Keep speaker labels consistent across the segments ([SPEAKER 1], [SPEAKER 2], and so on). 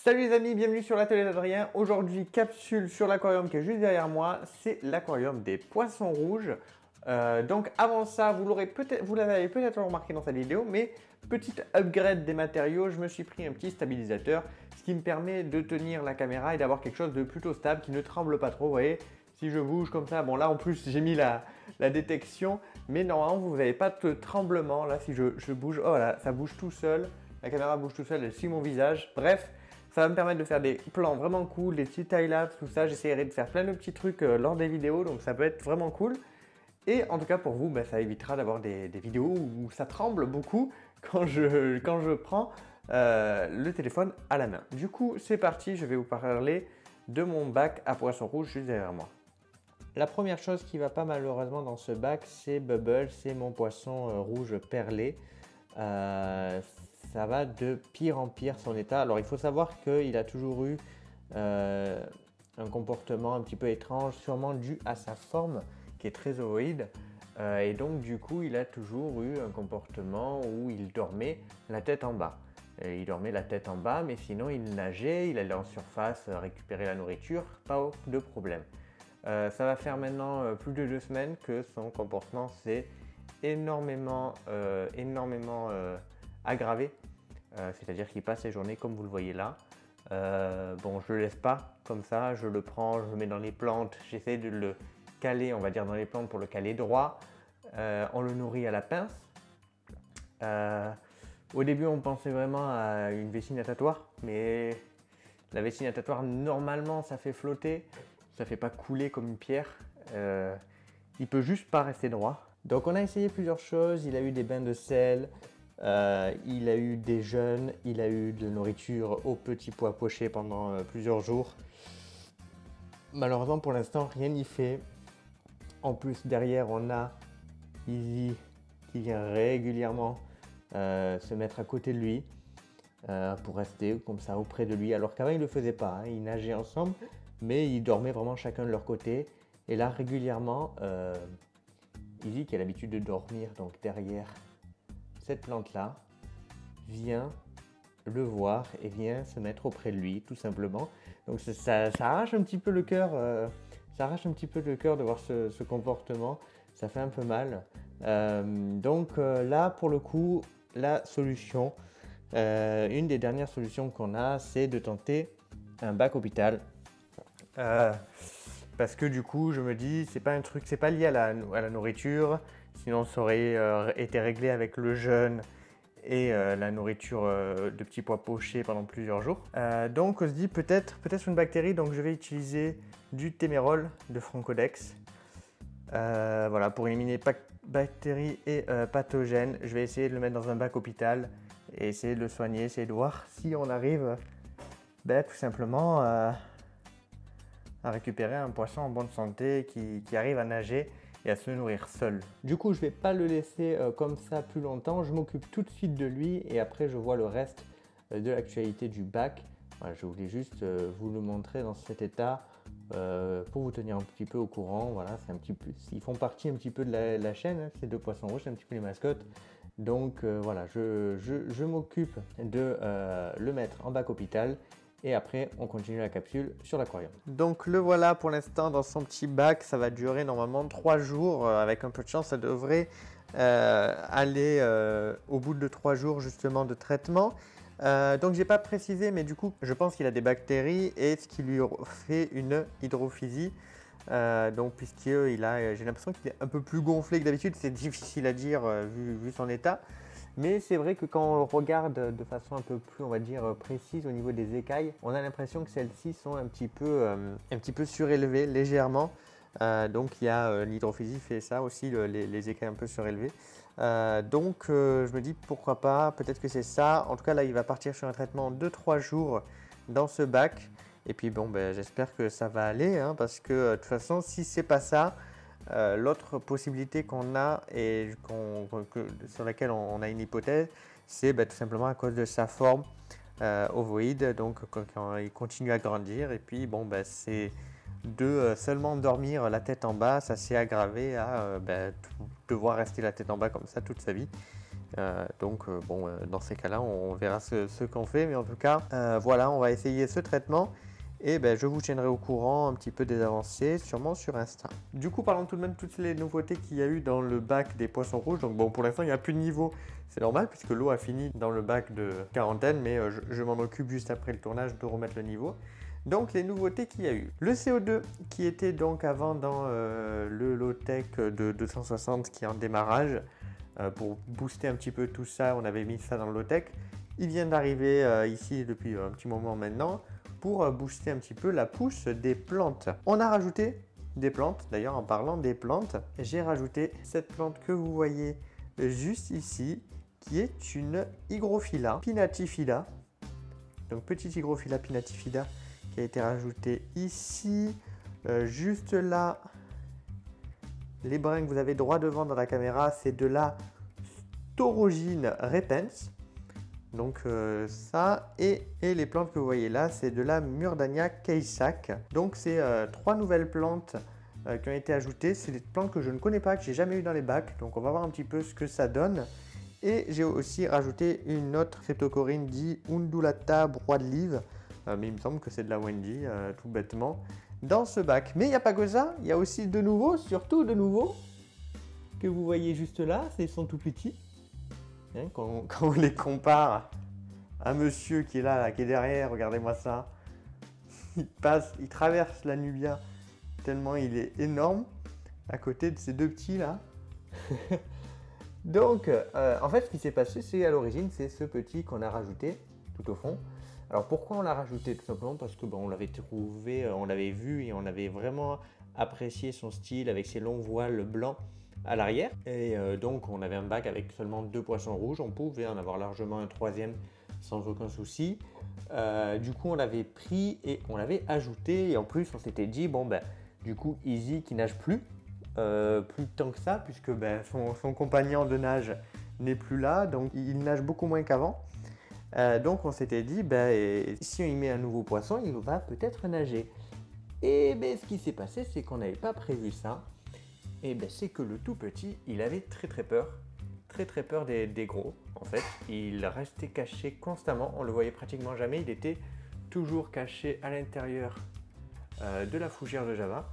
[SPEAKER 1] Salut les amis, bienvenue sur l'atelier d'Adrien. Aujourd'hui, capsule sur l'aquarium qui est juste derrière moi. C'est l'aquarium des poissons rouges. Donc avant ça, vous l'avez peut-être remarqué dans cette vidéo, mais petite upgrade des matériaux, je me suis pris un petit stabilisateur, ce qui me permet de tenir la caméra et d'avoir quelque chose de plutôt stable, qui ne tremble pas trop. Vous voyez, si je bouge comme ça, bon là en plus j'ai mis la détection, mais normalement vous n'avez pas de tremblement. Là si je bouge, oh là, ça bouge tout seul, la caméra bouge tout seul, elle suit mon visage. Bref. Ça va me permettre de faire des plans vraiment cool, des petits time-lapse, tout ça. J'essaierai de faire plein de petits trucs lors des vidéos, donc ça peut être vraiment cool. Et en tout cas pour vous, ça évitera d'avoir des vidéos où ça tremble beaucoup quand je prends le téléphone à la main. Du coup, c'est parti, je vais vous parler de mon bac à poissons rouges juste derrière moi. La première chose qui ne va pas malheureusement dans ce bac, c'est Bubble, c'est mon poisson rouge perlé. Ça va de pire en pire son état. Alors il faut savoir qu'il a toujours eu un comportement un petit peu étrange, sûrement dû à sa forme qui est très ovoïde. Et donc du coup il a toujours eu un comportement où il dormait la tête en bas. Il dormait la tête en bas, mais sinon il nageait, il allait en surface récupérer la nourriture, pas de problème. Ça va faire maintenant plus de 2 semaines que son comportement s'est énormément aggravé. C'est-à-dire qu'il passe ses journées comme vous le voyez là. Bon, je le laisse pas comme ça, je le prends, je le mets dans les plantes, j'essaie de le caler, on va dire dans les plantes pour le caler droit. On le nourrit à la pince. Au début, on pensait vraiment à une vessie natatoire, mais la vessie natatoire, normalement, ça fait flotter, ça fait pas couler comme une pierre. Il peut juste pas rester droit. Donc, on a essayé plusieurs choses. Il a eu des bains de sel. Il a eu des jeûnes, il a eu de nourriture aux petits pois pochés pendant plusieurs jours. Malheureusement pour l'instant rien n'y fait. En plus derrière on a Izzy qui vient régulièrement se mettre à côté de lui pour rester comme ça auprès de lui. Alors qu'avant ils ne le faisaient pas, hein. Ils nageaient ensemble mais ils dormaient vraiment chacun de leur côté. Et là régulièrement Izzy qui a l'habitude de dormir donc derrière cette plante-là vient le voir et vient se mettre auprès de lui, tout simplement. Donc ça arrache un petit peu le cœur, de voir ce comportement. Ça fait un peu mal. Donc là, pour le coup, la solution, une des dernières solutions qu'on a, c'est de tenter un bac hôpital. Parce que du coup, je me dis, c'est pas lié à la nourriture. Sinon, ça aurait été réglé avec le jeûne et la nourriture de petits pois pochés pendant plusieurs jours. Donc, on se dit peut-être une bactérie. Donc, je vais utiliser du témérol de Francodex. Voilà, pour éliminer bactéries et pathogènes. Je vais essayer de le mettre dans un bac hôpital et essayer de le soigner, essayer de voir si on arrive tout simplement à récupérer un poisson en bonne santé qui arrive à nager et à se nourrir seul. Du coup, je ne vais pas le laisser comme ça plus longtemps. Je m'occupe tout de suite de lui et après, je vois le reste de l'actualité du bac. Voilà, je voulais juste vous le montrer dans cet état pour vous tenir un petit peu au courant. Voilà, c'est un petit peu, ils font partie un petit peu de la chaîne, hein, ces deux poissons rouges, c'est un petit peu les mascottes. Donc voilà, je m'occupe de le mettre en bac hôpital. Et après, on continue la capsule sur l'aquarium. Donc le voilà pour l'instant dans son petit bac. Ça va durer normalement 3 jours. Avec un peu de chance, ça devrait aller au bout de 3 jours justement de traitement. Donc j'ai pas précisé, mais du coup, je pense qu'il a des bactéries et ce qui lui fait une hydrophysie. Donc puisqu'il a, j'ai l'impression qu'il est un peu plus gonflé que d'habitude. C'est difficile à dire vu son état. Mais c'est vrai que quand on le regarde de façon un peu plus, on va dire, précise au niveau des écailles, on a l'impression que celles-ci sont un petit peu surélevées, légèrement. Donc il y a l'hydrophysie fait ça aussi, les écailles un peu surélevées. Donc je me dis pourquoi pas, peut-être que c'est ça. En tout cas là il va partir sur un traitement de 3 jours dans ce bac. Et puis bon j'espère que ça va aller, hein, parce que de toute façon si c'est pas ça, l'autre possibilité qu'on a et sur laquelle on a une hypothèse, c'est tout simplement à cause de sa forme ovoïde. Donc quand il continue à grandir et puis c'est de seulement dormir la tête en bas, ça s'est aggravé à devoir rester la tête en bas comme ça toute sa vie. Bon, dans ces cas-là, on verra ce qu'on fait. Mais en tout cas, voilà, on va essayer ce traitement. Et ben, je vous tiendrai au courant un petit peu des avancées, sûrement sur Insta. Du coup, parlons tout de même de toutes les nouveautés qu'il y a eu dans le bac des poissons rouges. Donc bon, pour l'instant, il n'y a plus de niveau. C'est normal puisque l'eau a fini dans le bac de quarantaine, mais je m'en occupe juste après le tournage de remettre le niveau. Donc les nouveautés qu'il y a eu. Le CO2 qui était donc avant dans le low-tech de 260 qui est en démarrage. Pour booster un petit peu tout ça, on avait mis ça dans le low-tech. Il vient d'arriver ici depuis un petit moment maintenant pour booster un petit peu la pousse des plantes. On a rajouté des plantes, d'ailleurs en parlant des plantes, j'ai rajouté cette plante que vous voyez juste ici, qui est une Hygrophila pinnatifida. Donc petite Hygrophila pinnatifida qui a été rajoutée ici, juste là. Les brins que vous avez droit devant dans la caméra, c'est de la Storogine repens. Donc ça, et les plantes que vous voyez là, c'est de la Murdania Keisak. Donc c'est 3 nouvelles plantes qui ont été ajoutées. C'est des plantes que je ne connais pas, que j'ai jamais eu dans les bacs. Donc on va voir un petit peu ce que ça donne. Et j'ai aussi rajouté une autre cryptocorine dit Undulata broadleaf. Mais il me semble que c'est de la Wendy, tout bêtement, dans ce bac. Mais il n'y a pas que ça, il y a aussi de nouveaux, surtout de nouveaux, que vous voyez juste là, ils sont tout petits. Hein, quand on les compare à monsieur qui est là, qui est derrière, regardez-moi ça. Il traverse la Nubia tellement il est énorme à côté de ces deux petits là. Donc, en fait, ce qui s'est passé, c'est à l'origine, c'est ce petit qu'on a rajouté tout au fond. Alors, pourquoi on l'a rajouté? Tout simplement parce que on l'avait trouvé, on l'avait vu et on avait vraiment apprécié son style avec ses longs voiles blancs à l'arrière. Et donc, on avait un bac avec seulement 2 poissons rouges. On pouvait en avoir largement un troisième sans aucun souci. Du coup, on l'avait pris et on l'avait ajouté. Et en plus, on s'était dit, bon, ben, du coup, Easy qui nage plus tant que ça, puisque son compagnon de nage n'est plus là, donc il nage beaucoup moins qu'avant. Donc on s'était dit, si on y met un nouveau poisson, il va peut-être nager. Et ce qui s'est passé, c'est qu'on n'avait pas prévu ça. Et c'est que le tout petit, il avait très peur des gros. En fait, il restait caché constamment, on le voyait pratiquement jamais, il était toujours caché à l'intérieur de la fougère de Java.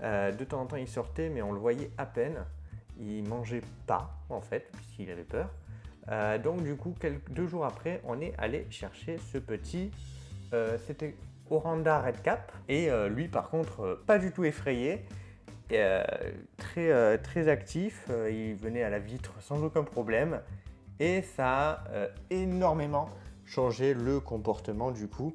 [SPEAKER 1] De temps en temps il sortait mais on le voyait à peine, il mangeait pas en fait puisqu'il avait peur. Donc du coup 2 jours après on est allé chercher ce petit, c'était Oranda Redcap et lui par contre pas du tout effrayé, très actif, il venait à la vitre sans aucun problème et ça a énormément changé le comportement du coup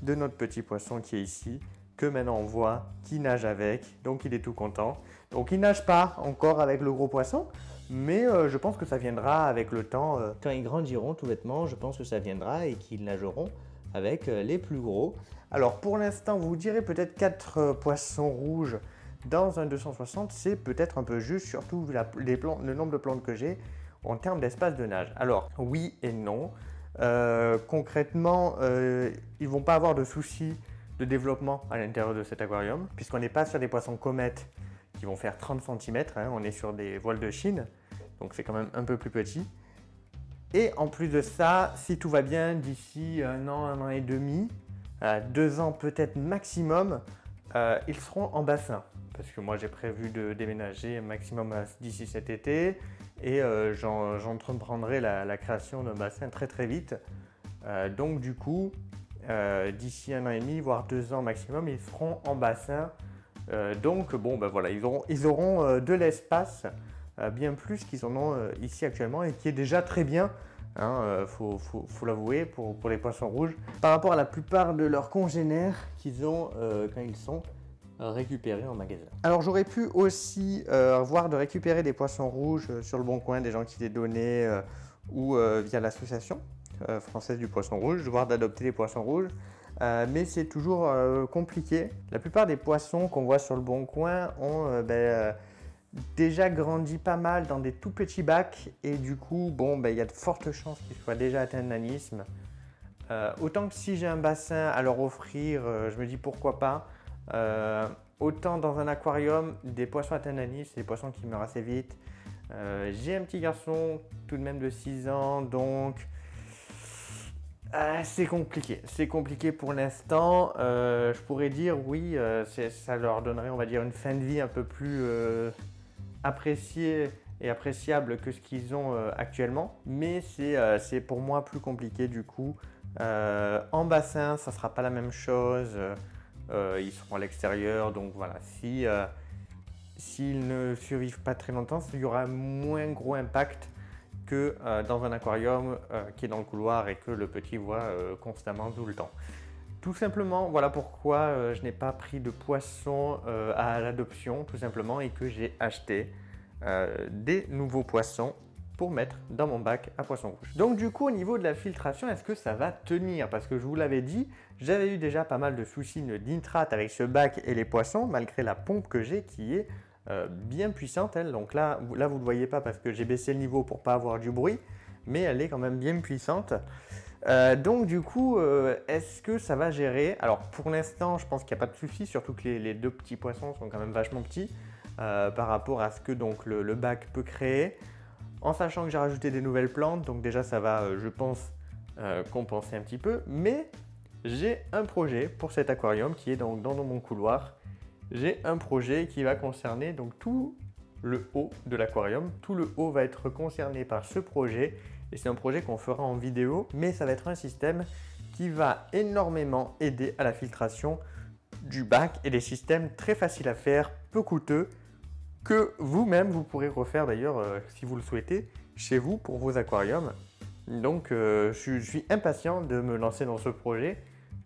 [SPEAKER 1] de notre petit poisson qui est ici, que maintenant on voit qui nage avec, donc il est tout content. Donc il nage pas encore avec le gros poisson, mais je pense que ça viendra avec le temps. Quand ils grandiront tout bêtement, je pense que ça viendra et qu'ils nageront avec les plus gros. Alors pour l'instant, vous direz peut-être 4 poissons rouges dans un 260, c'est peut-être un peu juste, surtout vu le nombre de plantes que j'ai en termes d'espace de nage. Alors oui et non. Concrètement, ils vont pas avoir de soucis de développement à l'intérieur de cet aquarium, puisqu'on n'est pas sur des poissons comètes qui vont faire 30 cm, hein, on est sur des voiles de Chine, donc c'est quand même un peu plus petit. Et en plus de ça, si tout va bien, d'ici 1 an et demi, 2 ans peut-être maximum, ils seront en bassin. Parce que moi j'ai prévu de déménager maximum d'ici cet été, et j'entreprendrai la création d'un bassin très vite. Donc du coup, d'ici 1 an et demi, voire 2 ans maximum, ils seront en bassin. Donc voilà, ils auront de l'espace, bien plus qu'ils en ont ici actuellement et qui est déjà très bien, hein, faut l'avouer, pour les poissons rouges, par rapport à la plupart de leurs congénères qu'ils ont quand ils sont récupérés en magasin. Alors j'aurais pu aussi voir de récupérer des poissons rouges sur le Bon Coin, des gens qui les donnaient ou via l'association française du poisson rouge, voire d'adopter des poissons rouges. Mais c'est toujours compliqué. La plupart des poissons qu'on voit sur le Bon Coin ont déjà grandi pas mal dans des tout petits bacs et du coup, il y a de fortes chances qu'ils soient déjà atteints de nanisme. Autant que si j'ai un bassin à leur offrir, je me dis pourquoi pas. Autant dans un aquarium, des poissons atteints de nanisme, c'est des poissons qui meurent assez vite. J'ai un petit garçon tout de même de 6 ans, donc c'est compliqué pour l'instant. Je pourrais dire oui, ça leur donnerait, on va dire, une fin de vie un peu plus appréciée et appréciable que ce qu'ils ont actuellement, mais c'est pour moi plus compliqué du coup. En bassin, ça sera pas la même chose, ils seront à l'extérieur, donc voilà, s'ils ne survivent pas très longtemps, il y aura moins gros impact que dans un aquarium qui est dans le couloir et que le petit voit constamment tout le temps. Tout simplement, voilà pourquoi je n'ai pas pris de poissons à l'adoption, tout simplement, et que j'ai acheté des nouveaux poissons pour mettre dans mon bac à poissons rouges. Donc du coup, au niveau de la filtration, est-ce que ça va tenir? Parce que je vous l'avais dit, j'avais eu déjà pas mal de soucis de nitrate avec ce bac et les poissons, malgré la pompe que j'ai qui est bien puissante, elle. Donc là, vous ne le voyez pas parce que j'ai baissé le niveau pour pas avoir du bruit, mais elle est quand même bien puissante. Donc du coup, est-ce que ça va gérer? Alors pour l'instant, je pense qu'il n'y a pas de souci, surtout que les deux petits poissons sont quand même vachement petits par rapport à ce que donc, le bac peut créer. En sachant que j'ai rajouté des nouvelles plantes, donc déjà ça va, je pense, compenser un petit peu. Mais j'ai un projet pour cet aquarium qui est donc dans mon couloir. J'ai un projet qui va concerner donc tout le haut de l'aquarium. Tout le haut va être concerné par ce projet et c'est un projet qu'on fera en vidéo, mais ça va être un système qui va énormément aider à la filtration du bac et des systèmes très faciles à faire, peu coûteux, que vous-même vous pourrez refaire d'ailleurs si vous le souhaitez chez vous pour vos aquariums. Donc je suis impatient de me lancer dans ce projet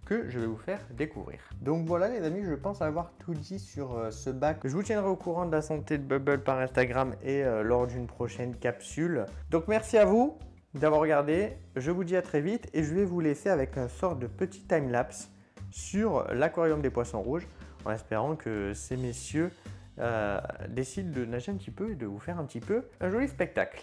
[SPEAKER 1] que je vais vous faire découvrir. Donc voilà les amis, je pense avoir tout dit sur ce bac. Je vous tiendrai au courant de la santé de Bubble par Instagram et lors d'une prochaine capsule. Donc merci à vous d'avoir regardé, je vous dis à très vite et je vais vous laisser avec un sort de petit timelapse sur l'aquarium des poissons rouges en espérant que ces messieurs décident de nager un petit peu et de vous faire un petit peu un joli spectacle.